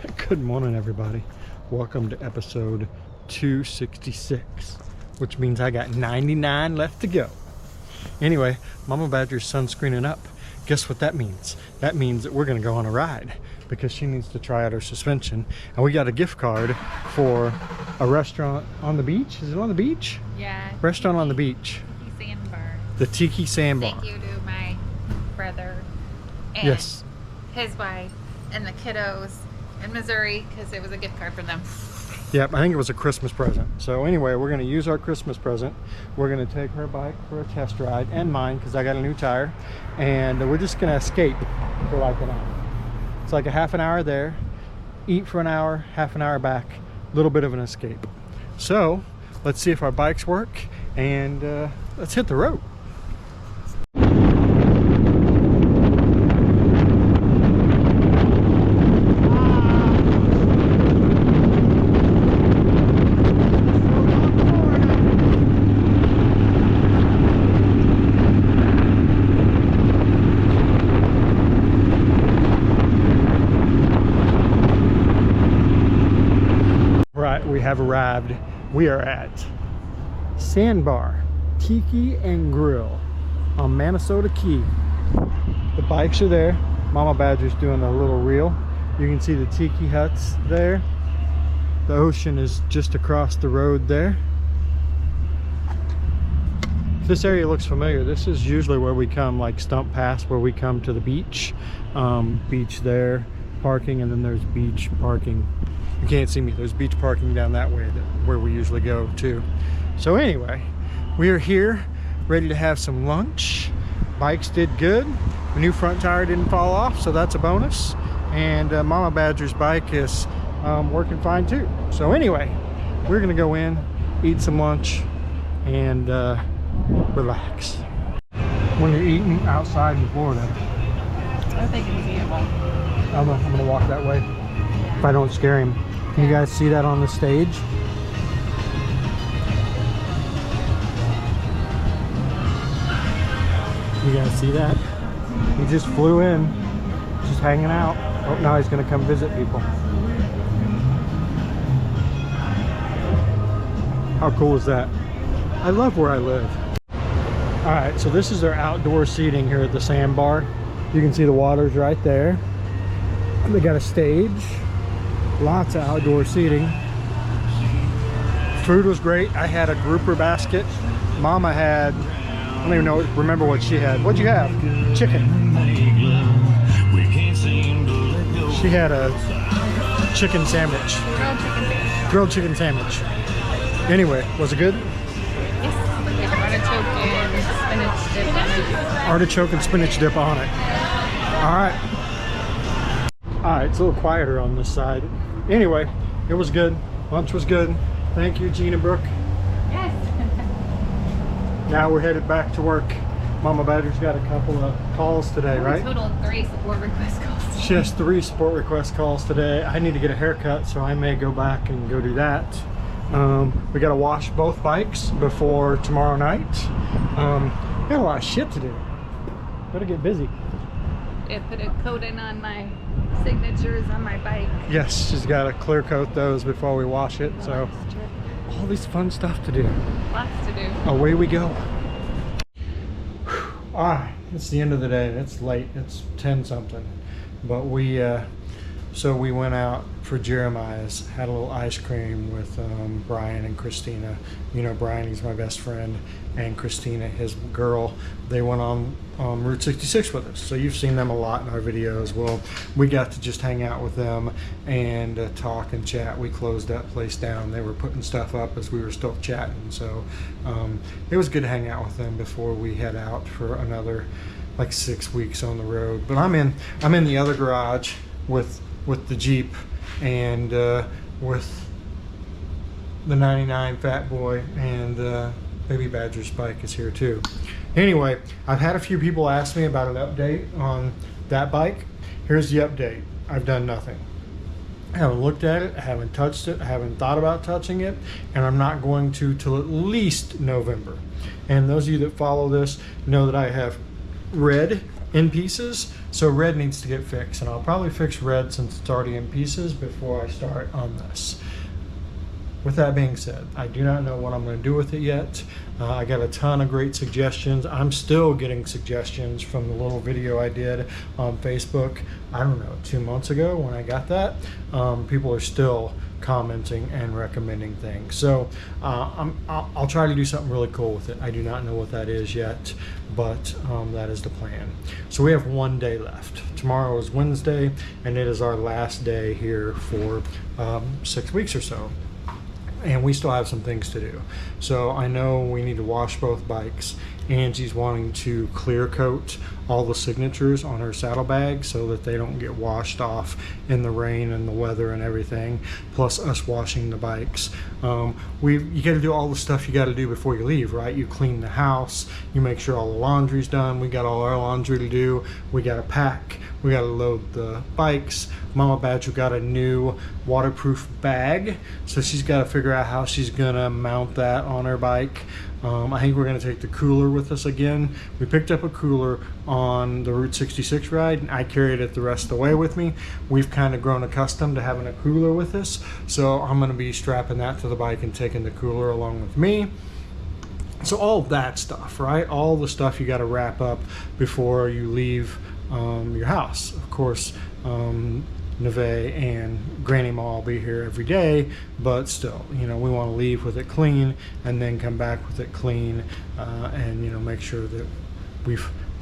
Good morning, everybody. Welcome to episode 266, which means I got 99 left to go. Anyway, Mama Badger's sunscreening up. Guess what that means? That means that we're going to go on a ride because she needs to try out her suspension. And we got a gift card for a restaurant on the beach. Is it on the beach? Yeah. Restaurant on the beach. Tiki Sandbar. The Tiki Sandbar. Thank you to my brother and Yes. his wife and the kiddos in Missouri because it was a gift card for them. Yep, I think it was a Christmas present. So anyway, we're going to use our Christmas present. We're going to take her bike for a test ride, and mine because I got a new tire. And we're just going to escape for like an hour. It's like a half an hour there, eat for an hour, half an hour back, a little bit of an escape. So let's see if our bikes work, and let's hit the road. We have arrived. We are at Sandbar Tiki and Grill on Minnesota Key. The bikes are there. Mama Badger's doing a little reel. You can see the tiki huts there. The ocean is just across the road there. This area looks familiar. This is usually where we come, like Stump Pass, where we come to the beach. Beach there, parking, and then there's beach parking. You can't see me. There's beach parking down that way, where we usually go too. So anyway, we are here ready to have some lunch. Bikes did good. The new front tire didn't fall off, so that's a bonus. And Mama Badger's bike is working fine too. So anyway, we're gonna go in, eat some lunch, and relax. When you're eating outside in Florida, I think it's beautiful. I don't know, I'm gonna walk that way if I don't scare him. Can you guys see that on the stage? You guys see that? He just flew in, just hanging out. Oh, now he's gonna come visit people. How cool is that? I love where I live. All right, so this is their outdoor seating here at the Sandbar. You can see the water's right there. They got a stage. Lots of outdoor seating. Food was great. I had a grouper basket. Mama had, I don't even remember what she had. What'd you have? Chicken. She had a chicken sandwich. Grilled chicken sandwich. Anyway, was it good? Yes, Artichoke and spinach dip on it. All right. All right, it's a little quieter on this side. Anyway, it was good. Lunch was good. Thank you, Gina Brooke. Yes. Now we're headed back to work. Mama Badger's got a couple of calls today, right? Total 3 support request calls. She has 3 support request calls today. I need to get a haircut, so I may go back and go do that. We got to wash both bikes before tomorrow night. We got a lot of shit to do. Better get busy. I put a coating on my signatures on my bike. Yes, she's got to clear coat those before we wash it. So all this fun stuff to do. Lots to do. Away we go. All right, it's the end of the day. It's late. It's 10 something, but so we went out for Jeremiah's, had a little ice cream with Brian and Christina. You know Brian, he's my best friend, and Christina, his girl. They went on Route 66 with us, so you've seen them a lot in our videos. Well, we got to just hang out with them and talk and chat. We closed that place down. They were putting stuff up as we were still chatting, so it was good to hang out with them before we head out for another like 6 weeks on the road. But I'm in the other garage with the Jeep and with the 99 Fat Boy, and Baby Badger's bike is here too. Anyway, I've had a few people ask me about an update on that bike. Here's the update. I've done nothing. I haven't looked at it, I haven't touched it, I haven't thought about touching it, and I'm not going to till at least November. And those of you that follow this know that I have read in pieces, so red needs to get fixed, and I'll probably fix red since it's already in pieces before I start on this. With that being said, I do not know what I'm going to do with it yet. I got a ton of great suggestions. I'm still getting suggestions from the little video I did on Facebook, I don't know, 2 months ago when I got that. People are still commenting and recommending things. So I'll try to do something really cool with it. I do not know what that is yet, but that is the plan. So we have 1 day left. Tomorrow is Wednesday, and it is our last day here for 6 weeks or so. And we still have some things to do. So I know we need to wash both bikes. Angie's wanting to clear coat all the signatures on her saddlebags so that they don't get washed off in the rain and the weather and everything, plus us washing the bikes. You got to do all the stuff you got to do before you leave, right? You clean the house, you make sure all the laundry's done. We got all our laundry to do. We got to pack, we got to load the bikes. Mama Badger got a new waterproof bag, so she's got to figure out how she's gonna mount that on her bike. I think we're going to take the cooler with us again. We picked up a cooler on the Route 66 ride, and I carried it the rest of the way with me. We've kind of grown accustomed to having a cooler with us, so I'm going to be strapping that to the bike and taking the cooler along with me. So all that stuff, right? All the stuff you got to wrap up before you leave your house. Of course, Neve and Granny Ma will be here every day, but still, you know, we want to leave with it clean and then come back with it clean, and, you know, make sure that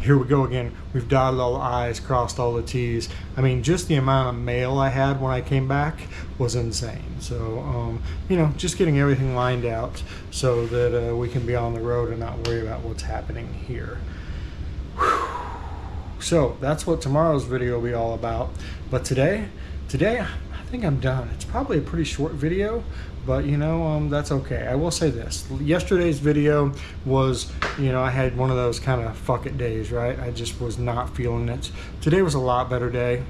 here we go again, we've dotted all the I's, crossed all the T's. I mean, just the amount of mail I had when I came back was insane. So, you know, just getting everything lined out so that we can be on the road and not worry about what's happening here. Whew. So that's what tomorrow's video will be all about. But today I think I'm done. It's probably a pretty short video, but you know, that's okay. I will say this: yesterday's video was, you know, I had one of those kind of fuck it days, right? I just was not feeling it. Today was a lot better day,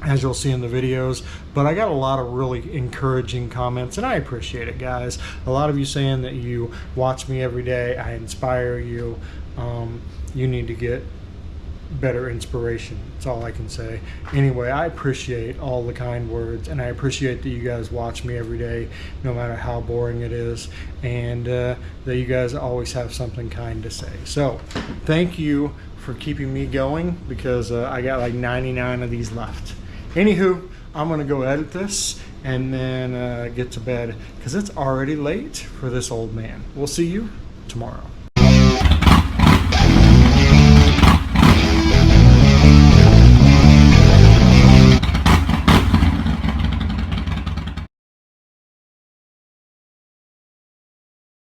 as you'll see in the videos, but I got a lot of really encouraging comments, and I appreciate it, guys. A lot of you saying that you watch me every day, I inspire you. You need to get better inspiration. That's all I can say. Anyway, I appreciate all the kind words, and I appreciate that you guys watch me every day, no matter how boring it is, and that you guys always have something kind to say. So thank you for keeping me going, because I got like 99 of these left. Anywho, I'm gonna go edit this and then get to bed, because it's already late for this old man. We'll see you tomorrow.